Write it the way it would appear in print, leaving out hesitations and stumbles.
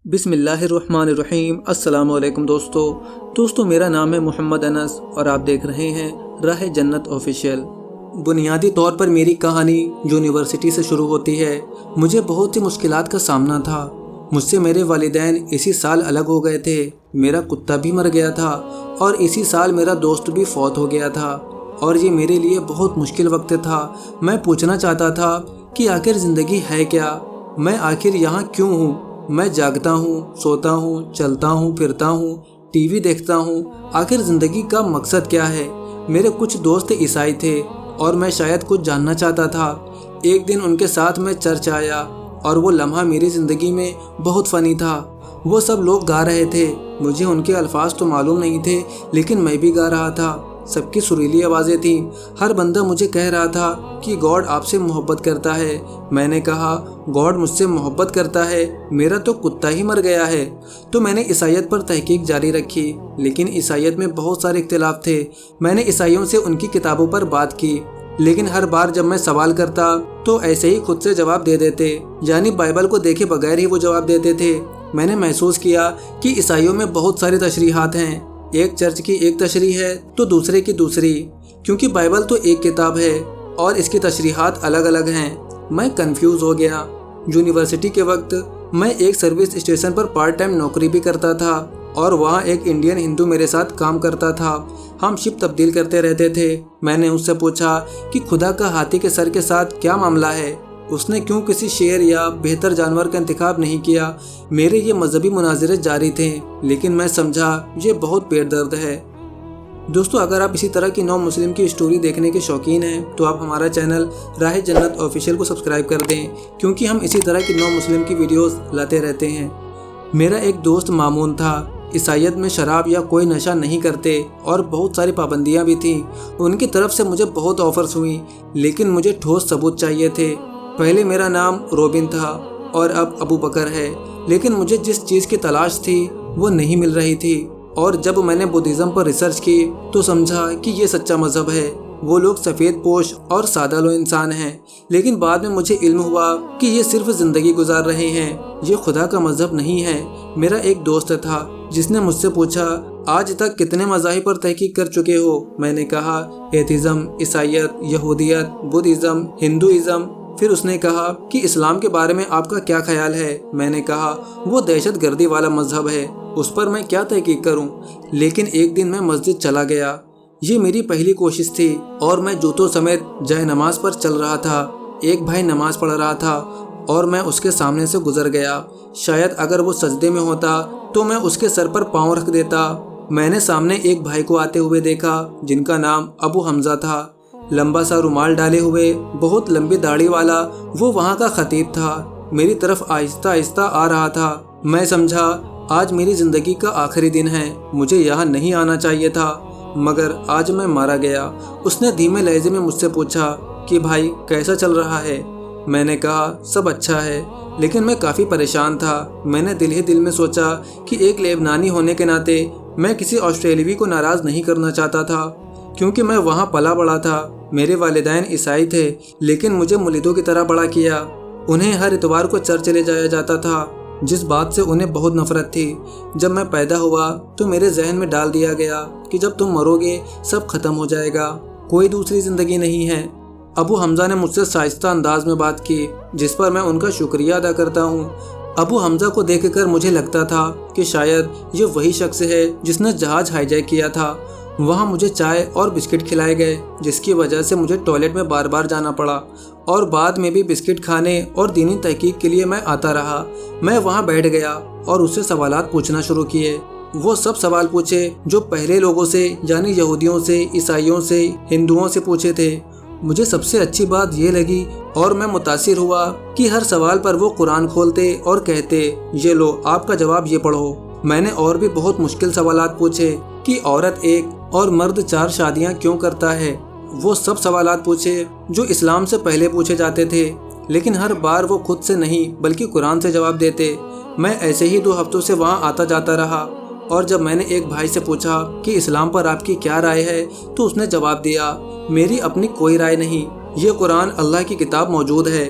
بسم اللہ الرحمن الرحیم۔ السلام علیکم دوستو میرا نام ہے محمد انس اور آپ دیکھ رہے ہیں راہ جنت آفیشیل۔ بنیادی طور پر میری کہانی یونیورسٹی سے شروع ہوتی ہے۔ مجھے بہت سی مشکلات کا سامنا تھا۔ مجھ سے میرے والدین اسی سال الگ ہو گئے تھے، میرا کتا بھی مر گیا تھا اور اسی سال میرا دوست بھی فوت ہو گیا تھا، اور یہ میرے لیے بہت مشکل وقت تھا۔ میں پوچھنا چاہتا تھا کہ آخر زندگی ہے کیا؟ میں آخر یہاں کیوں ہوں؟ میں جاگتا ہوں، سوتا ہوں، چلتا ہوں، پھرتا ہوں، ٹی وی دیکھتا ہوں، آخر زندگی کا مقصد کیا ہے؟ میرے کچھ دوست عیسائی تھے اور میں شاید کچھ جاننا چاہتا تھا۔ ایک دن ان کے ساتھ میں چرچ آیا اور وہ لمحہ میری زندگی میں بہت فنی تھا۔ وہ سب لوگ گا رہے تھے، مجھے ان کے الفاظ تو معلوم نہیں تھے لیکن میں بھی گا رہا تھا۔ سب کی سریلی آوازیں تھیں، ہر بندہ مجھے کہہ رہا تھا کہ گاڈ آپ سے محبت کرتا ہے۔ میں نے کہا گاڈ مجھ سے محبت کرتا ہے؟ میرا تو کتا ہی مر گیا ہے۔ تو میں نے عیسائیت پر تحقیق جاری رکھی، لیکن عیسائیت میں بہت سارے اختلاف تھے۔ میں نے عیسائیوں سے ان کی کتابوں پر بات کی، لیکن ہر بار جب میں سوال کرتا تو ایسے ہی خود سے جواب دے دیتے، یعنی بائبل کو دیکھے بغیر ہی وہ جواب دیتے تھے۔ میں نے محسوس کیا کہ عیسائیوں میں بہت ساری تشریحات ہیں، ایک چرچ کی ایک تشریح ہے تو دوسرے کی دوسری، کیونکہ بائبل تو ایک کتاب ہے اور اس کی تشریحات الگ الگ ہیں۔ میں کنفیوز ہو گیا۔ یونیورسٹی کے وقت میں ایک سروس اسٹیشن پر پارٹ ٹائم نوکری بھی کرتا تھا اور وہاں ایک انڈین ہندو میرے ساتھ کام کرتا تھا۔ ہم شپ تبدیل کرتے رہتے تھے۔ میں نے اس سے پوچھا کہ خدا کا ہاتھی کے سر کے ساتھ کیا معاملہ ہے؟ اس نے کیوں کسی شیر یا بہتر جانور کا انتخاب نہیں کیا؟ میرے یہ مذہبی مناظرے جاری تھے، لیکن میں سمجھا یہ بہت پیٹ درد ہے۔ دوستو، اگر آپ اسی طرح کی نو مسلم کی اسٹوری دیکھنے کے شوقین ہیں تو آپ ہمارا چینل راہ جنت آفیشیل کو سبسکرائب کر دیں، کیونکہ ہم اسی طرح کی نو مسلم کی ویڈیوز لاتے رہتے ہیں۔ میرا ایک دوست مامون تھا۔ عیسائیت میں شراب یا کوئی نشہ نہیں کرتے اور بہت ساری پابندیاں بھی تھیں۔ ان کی طرف سے مجھے بہت آفرز ہوئیں، لیکن مجھے ٹھوس ثبوت چاہیے تھے۔ پہلے میرا نام روبن تھا اور اب ابو بکر ہے، لیکن مجھے جس چیز کی تلاش تھی وہ نہیں مل رہی تھی، اور جب میں نے بدھزم پر ریسرچ کی تو سمجھا کہ یہ سچا مذہب ہے۔ وہ لوگ سفید پوش اور سادہ لو انسان ہیں، لیکن بعد میں مجھے علم ہوا کہ یہ صرف زندگی گزار رہے ہیں، یہ خدا کا مذہب نہیں ہے۔ میرا ایک دوست تھا جس نے مجھ سے پوچھا آج تک کتنے مذاہب پر تحقیق کر چکے ہو؟ میں نے کہا ایتھیزم، عیسائیت، یہودیت، بدھزم، ہندوازم۔ پھر اس نے کہا کہ اسلام کے بارے میں آپ کا کیا خیال ہے؟ میں نے کہا وہ دہشت گردی والا مذہب ہے، اس پر میں کیا تحقیق کروں؟ لیکن ایک دن میں مسجد چلا گیا۔ یہ میری پہلی کوشش تھی اور میں جوتوں سمیت جائے نماز پر چل رہا تھا۔ ایک بھائی نماز پڑھ رہا تھا اور میں اس کے سامنے سے گزر گیا۔ شاید اگر وہ سجدے میں ہوتا تو میں اس کے سر پر پاؤں رکھ دیتا۔ میں نے سامنے ایک بھائی کو آتے ہوئے دیکھا جن کا نام ابو حمزہ تھا، لمبا سا رومال ڈالے ہوئے، بہت لمبی داڑھی والا۔ وہ وہاں کا خطیب تھا، میری طرف آہستہ آہستہ آ رہا تھا۔ میں سمجھا آج میری زندگی کا آخری دن ہے، مجھے یہاں نہیں آنا چاہیے تھا، مگر آج میں مارا گیا۔ اس نے دھیمے لہجے میں مجھ سے پوچھا کہ بھائی کیسا چل رہا ہے؟ میں نے کہا سب اچھا ہے، لیکن میں کافی پریشان تھا۔ میں نے دل ہی دل میں سوچا کہ ایک لیبنانی ہونے کے ناطے میں کسی آسٹریلوی کو ناراض نہیں کرنا چاہتا تھا، کیونکہ میں وہاں پلا بڑا تھا۔ میرے والدین عیسائی تھے، لیکن مجھے ملیدوں کی طرح بڑا کیا۔ انہیں ہر اتوار کو چرچ لے جایا جاتا تھا، جس بات سے انہیں بہت نفرت تھی۔ جب میں پیدا ہوا تو میرے ذہن میں ڈال دیا گیا کہ جب تم مرو گے سب ختم ہو جائے گا، کوئی دوسری زندگی نہیں ہے۔ ابو حمزہ نے مجھ سے شائستہ انداز میں بات کی، جس پر میں ان کا شکریہ ادا کرتا ہوں۔ ابو حمزہ کو دیکھ کر مجھے لگتا تھا کہ شاید یہ وہی شخص ہے جس نے جہاز ہائی جیک کیا تھا۔ وہاں مجھے چائے اور بسکٹ کھلائے گئے، جس کی وجہ سے مجھے ٹوائلٹ میں بار بار جانا پڑا، اور بعد میں بھی بسکٹ کھانے اور دینی تحقیق کے لیے میں آتا رہا۔ میں وہاں بیٹھ گیا اور اس سے سوالات پوچھنا شروع کیے۔ وہ سب سوال پوچھے جو پہلے لوگوں سے، یعنی یہودیوں سے، عیسائیوں سے، ہندوؤں سے پوچھے تھے۔ مجھے سب سے اچھی بات یہ لگی اور میں متاثر ہوا کہ ہر سوال پر وہ قرآن کھولتے اور کہتے یہ لو آپ کا جواب یہ پڑھو۔ میں نے اور بھی بہت مشکل سوالات پوچھے کہ عورت ایک اور مرد 4 شادیاں کیوں کرتا ہے۔ وہ سب سوالات پوچھے جو اسلام سے پہلے پوچھے جاتے تھے، لیکن ہر بار وہ خود سے نہیں بلکہ قرآن سے جواب دیتے۔ میں ایسے ہی 2 ہفتوں سے وہاں آتا جاتا رہا، اور جب میں نے ایک بھائی سے پوچھا کہ اسلام پر آپ کی کیا رائے ہے تو اس نے جواب دیا میری اپنی کوئی رائے نہیں، یہ قرآن اللہ کی کتاب موجود ہے،